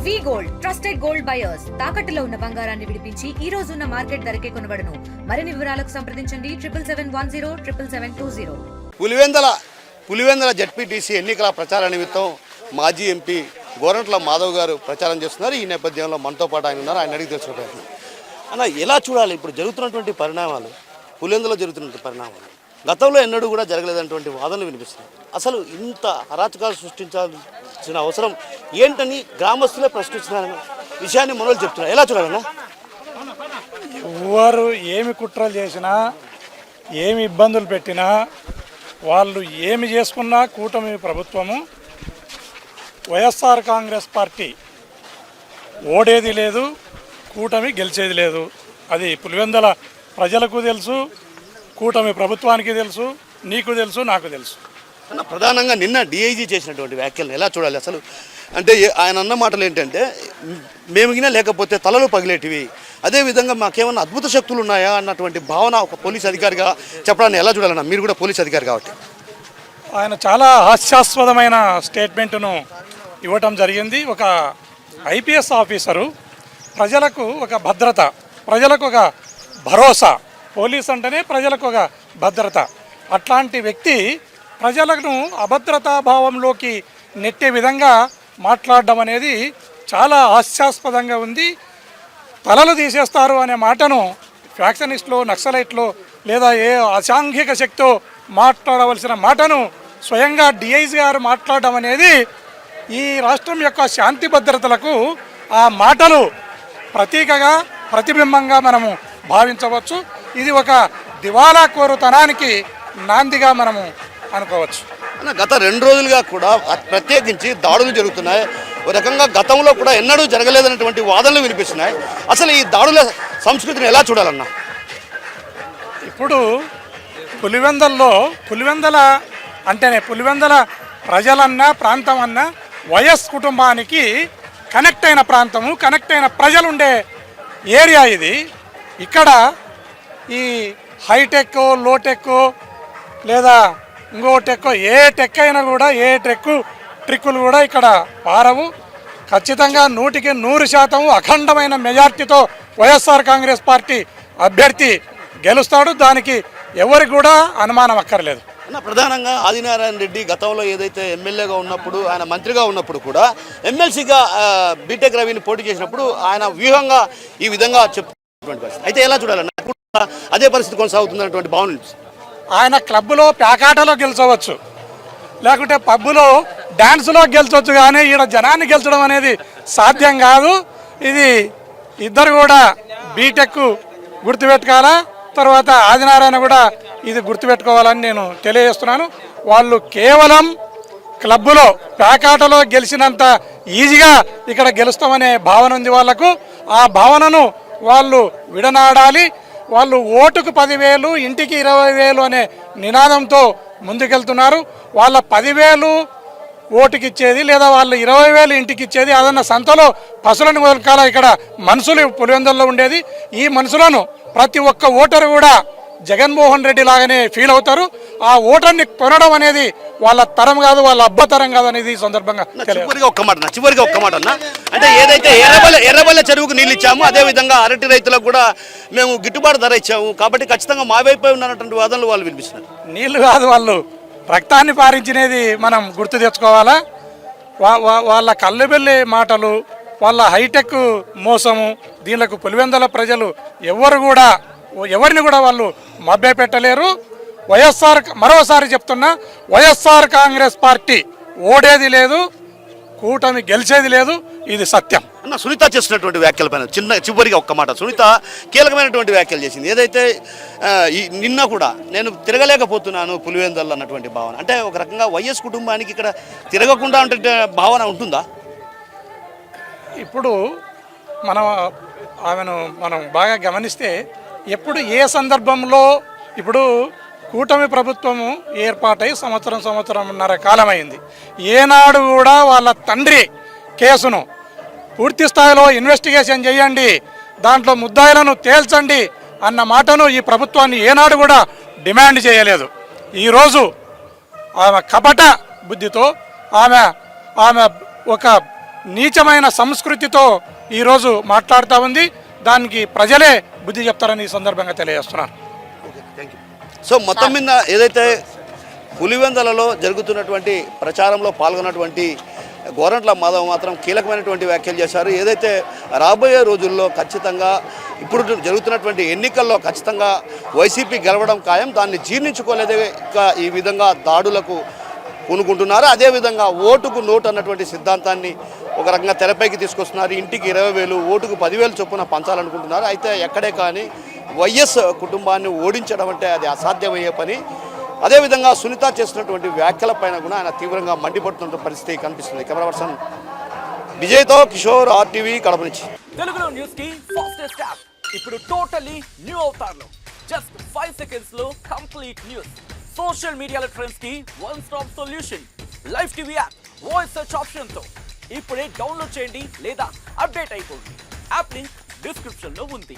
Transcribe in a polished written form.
వి gold trusted gold buyers తాకట్టులో ఉన్న బంగారాన్ని విడిపించి ఈ రోజు ఉన్న మార్కెట్ ధరకే కొనబడును. మరిన్ని వివరాలకు సంప్రదించండి 7710 పులివెందల జడ్పీటీసీ ఎన్నికల ప్రచార నిమిత్తం మాజీ ఎంపీ గోరంట్ల మాధవ్ గారు ప్రచారం చేస్తున్నారు. ఈ నేపథ్యంలో మనతో పాటు ఆయన ఉన్నారు. ఆయన అడిగి తెలుసుకునే ప్రయత్నం. అన్న, ఎలా చూడాలి ఇప్పుడు జరుగుతున్నటువంటి పరిణామాలు, పులివెందులో జరుగుతున్నటువంటి పరిణామాలు? గతంలో ఎన్నడూ కూడా జరగలేదన్నటువంటి వాదనలు వినిపిస్తున్నాయి. అసలు ఇంత అరాచకాలు సృష్టించాల్సిన అవసరం ఏంటని గ్రామస్తులే ప్రశ్నిస్తున్న విషయాన్ని మనోళ్ళు చెప్తున్నారు. ఎలా చూడాలన్నా? ఎవరు ఏమి కుట్రలు చేసినా, ఏమి ఇబ్బందులు పెట్టినా, వాళ్ళు ఏమి చేసుకున్నా కూటమి ప్రభుత్వము, వైఎస్ఆర్ కాంగ్రెస్ పార్టీ ఓడేది లేదు, కూటమి గెలిచేది లేదు. అది పులివెందుల ప్రజలకు తెలుసు, కూటమి ప్రభుత్వానికి తెలుసు, నీకు తెలుసు, నాకు తెలుసు. అన్న, ప్రధానంగా నిన్న డిఐజీ చేసినటువంటి వ్యాఖ్యలను ఎలా చూడాలి అసలు? అంటే ఆయన అన్న మాటలు ఏంటంటే, మేముగినా లేకపోతే తలలు పగిలేటివి, అదేవిధంగా మాకేమన్నా అద్భుత శక్తులు ఉన్నాయా అన్నటువంటి భావన ఒక పోలీస్ అధికారిగా చెప్పడాన్ని ఎలా చూడాలన్నా? మీరు కూడా పోలీస్ అధికారి కాబట్టి. ఆయన చాలా హాస్యాస్పదమైన స్టేట్మెంట్ను ఇవ్వటం జరిగింది. ఒక ఐపీఎస్ ఆఫీసరు ప్రజలకు ఒక భద్రత, ప్రజలకు ఒక భరోసా, పోలీస్ అంటేనే ప్రజలకు ఒక భద్రత. అట్లాంటి వ్యక్తి ప్రజలను అభద్రతా భావంలోకి నెట్టే విధంగా మాట్లాడడం అనేది చాలా హాస్యాస్పదంగా ఉంది. తలలు తీసేస్తారు అనే మాటను ఫ్యాక్షనిస్టులు, నక్సలైట్లు లేదా ఏ అసాంఘిక శక్తితో మాట్లాడవలసిన మాటను స్వయంగా డిఐజీ గారు మాట్లాడడం అనేది ఈ రాష్ట్రం యొక్క శాంతి భద్రతలకు ఆ మాటలు ప్రతీకగా, ప్రతిబింబంగా మనము భావించవచ్చు. ఇది ఒక దివాలా కోరుతనానికి నాందిగా మనము అనుకోవచ్చు. గత 2 రోజులుగా కూడా ప్రత్యేకించి దాడులు జరుగుతున్నాయి. ఒక రకంగా గతంలో కూడా ఎన్నడూ జరగలేదన్నటువంటి వాదనలు వినిపిస్తున్నాయి. అసలు ఈ దాడుల సంస్కృతిని ఎలా చూడాలన్నా? ఇప్పుడు పులివెందల అంటేనే పులివెందల ప్రజలన్నా, ప్రాంతం అన్నా వైఎస్ కుటుంబానికి కనెక్ట్ అయిన ప్రాంతము, కనెక్ట్ అయిన ప్రజలు ఉండే ఏరియా ఇది. ఇక్కడ ఈ హైటెక్, లోటెక్ లేదా ఇంకో టెక్, ఏ టెక్ అయినా కూడా, ఏ ట్రిక్కులు కూడా ఇక్కడ పారవు. ఖచ్చితంగా 100కి 100% అఖండమైన మెజార్టీతో వైఎస్ఆర్ కాంగ్రెస్ పార్టీ అభ్యర్థి గెలుస్తాడు. దానికి ఎవరికి కూడా అనుమానం అక్కర్లేదు. ప్రధానంగా ఆదినారాయణ రెడ్డి గతంలో ఏదైతే ఎమ్మెల్యేగా ఉన్నప్పుడు, ఆయన మంత్రిగా ఉన్నప్పుడు కూడా ఎమ్మెల్సీగా బీటెక్ రవిని పోటీ చేసినప్పుడు ఆయన వ్యూహంగా ఈ విధంగా చెప్పుకున్నటువంటి పరిస్థితి. అయితే ఎలా చూడాలన్నా? అదే పరిస్థితి కొనసాగుతున్నటువంటి భావన. ఆయన క్లబ్లో ప్యాకాటలో గెలిచవచ్చు, లేకుంటే పబ్బులో డ్యాన్స్లో గెలిచవచ్చు, కానీ ఈడ జనాన్ని గెలిచడం అనేది సాధ్యం కాదు. ఇది ఇద్దరు కూడా బీటెక్ గుర్తుపెట్టుకోవాలా, తర్వాత ఆదినారాయణ కూడా ఇది గుర్తుపెట్టుకోవాలని నేను తెలియజేస్తున్నాను. వాళ్ళు కేవలం క్లబ్బులో ప్యాకాటలో గెలిచినంత ఈజీగా ఇక్కడ గెలుస్తామనే భావన ఉంది వాళ్లకు. ఆ భావనను వాళ్ళు విడనాడాలి. వాళ్ళు ఓటుకు 10,000, ఇంటికి 20,000 అనే నినాదంతో ముందుకెళ్తున్నారు. వాళ్ళ 10,000 ఓటుకి ఇచ్చేది, లేదా వాళ్ళు 20,000 ఇంటికి ఇచ్చేది, అదన్న సంతలో పశువులను వదలకాల ఇక్కడ మనుషులు పులివెందుల్లో ఉండేది. ఈ మనుషులను ప్రతి ఒక్క ఓటరు కూడా జగన్మోహన్ రెడ్డి లాగానే ఫీల్ అవుతారు. ఆ ఓటర్ని కొనడం అనేది వాళ్ళ తరం కాదు, వాళ్ళ అబ్బతరం కాదు అనేది ఈ సందర్భంగా చివరిగా ఒక్క మాట అన్న, అంటే ఏదైతే ఎర్రబల్ల చెరువుకు నీళ్ళు ఇచ్చాము, అదేవిధంగా అరటి రైతులకు కూడా మేము గిట్టుబాటు ధర ఇచ్చాము, కాబట్టి ఖచ్చితంగా మా వైపు ఉన్నటువంటి వాదనలు వాళ్ళు వినిపిస్తున్నారు. నీళ్లు కాదు, వాళ్ళు రక్తాన్ని పారించినది మనం గుర్తు తెచ్చుకోవాలా. వాళ్ళ కళ్ళబెల్లి మాటలు, వాళ్ళ హైటెక్ మోసము, దీనికి పులివెందుల ప్రజలు ఎవరిని కూడా వాళ్ళు మభ్యపెట్టలేరు. మరోసారి చెప్తున్నా, వైఎస్ఆర్ కాంగ్రెస్ పార్టీ ఓడేది లేదు, కూటమి గెలిచేది లేదు, ఇది సత్యం. అన్న, సునీత చేస్తున్నటువంటి వ్యాఖ్యల పైన చివరిగా ఒక్క మాట. సునీత కీలకమైనటువంటి వ్యాఖ్యలు చేసింది. ఏదైతే నిన్న కూడా నేను తిరగలేకపోతున్నాను పులివెందులు అన్నటువంటి భావన, అంటే ఒక రకంగా వైఎస్ కుటుంబానికి ఇక్కడ తిరగకుండా ఉంటే భావన ఉంటుందా? ఇప్పుడు ఆమెను మనం బాగా గమనిస్తే, ఎప్పుడు ఏ సందర్భంలో, ఇప్పుడు కూటమి ప్రభుత్వము ఏర్పాటై సంవత్సరంన్నర కాలమైంది. ఏనాడు కూడా వాళ్ళ తండ్రి కేసును పూర్తి స్థాయిలో ఇన్వెస్టిగేషన్ చేయండి, దాంట్లో ముద్దాయిలను తేల్చండి అన్న మాటను ఈ ప్రభుత్వాన్ని ఏనాడు కూడా డిమాండ్ చేయలేదు. ఈరోజు ఆమె కపట బుద్ధితో, ఆమె ఒక నీచమైన సంస్కృతితో ఈరోజు మాట్లాడుతూ ఉంది. దానికి ప్రజలే బుద్ధి చెప్తారని ఈ సందర్భంగా తెలియజేస్తున్నారు. సో మొత్తం మీద ఏదైతే పులివెందలలో జరుగుతున్నటువంటి ప్రచారంలో పాల్గొన్నటువంటి గోరంట్ల మాధవ్ మాత్రం కీలకమైనటువంటి వ్యాఖ్యలు చేశారు. ఏదైతే రాబోయే రోజుల్లో ఖచ్చితంగా ఇప్పుడు జరుగుతున్నటువంటి ఎన్నికల్లో ఖచ్చితంగా వైసీపీ గెలవడం ఖాయం, దాన్ని జీర్ణించుకోలేదే ఈ విధంగా దాడులకు పూనుకుంటున్నారు. అదేవిధంగా ఓటుకు నోటు అన్నటువంటి సిద్ధాంతాన్ని ఒక రకంగా తెరపైకి తీసుకొస్తున్నారు. ఇంటికి 20,000 ఓటుకు 10,000 చొప్పున పంచాలనుకుంటున్నారు. అయితే ఎక్కడే కానీ వైఎస్ కుటుంబాన్ని ఓడించడం అంటే అది అసాధ్యమయ్యే పని. అదేవిధంగా సునీత చేస్తున్నటువంటి వ్యాఖ్యలపైన కూడా ఆయన తీవ్రంగా మండిపడుతున్న పరిస్థితి కనిపిస్తుంది. కెమెరా పర్సన్ విజయ్తో కిషోర్, RTV, కడప నుంచి. తెలుగులో న్యూస్ కి ఫాస్టెస్ట్ యాప్ ఇప్పుడు టోటలీ న్యూ అవతార్లో జస్ట్ 5 సెకండ్స్ లో complete news. Social media trends కి one stop solution. Live TV app voice search option తో ఇప్పుడే డౌన్లోడ్ చేయండి లేదా అప్డేట్ అయిపోండి. యాప్ లింక్ డిస్క్రిప్షన్ లో ఉంది.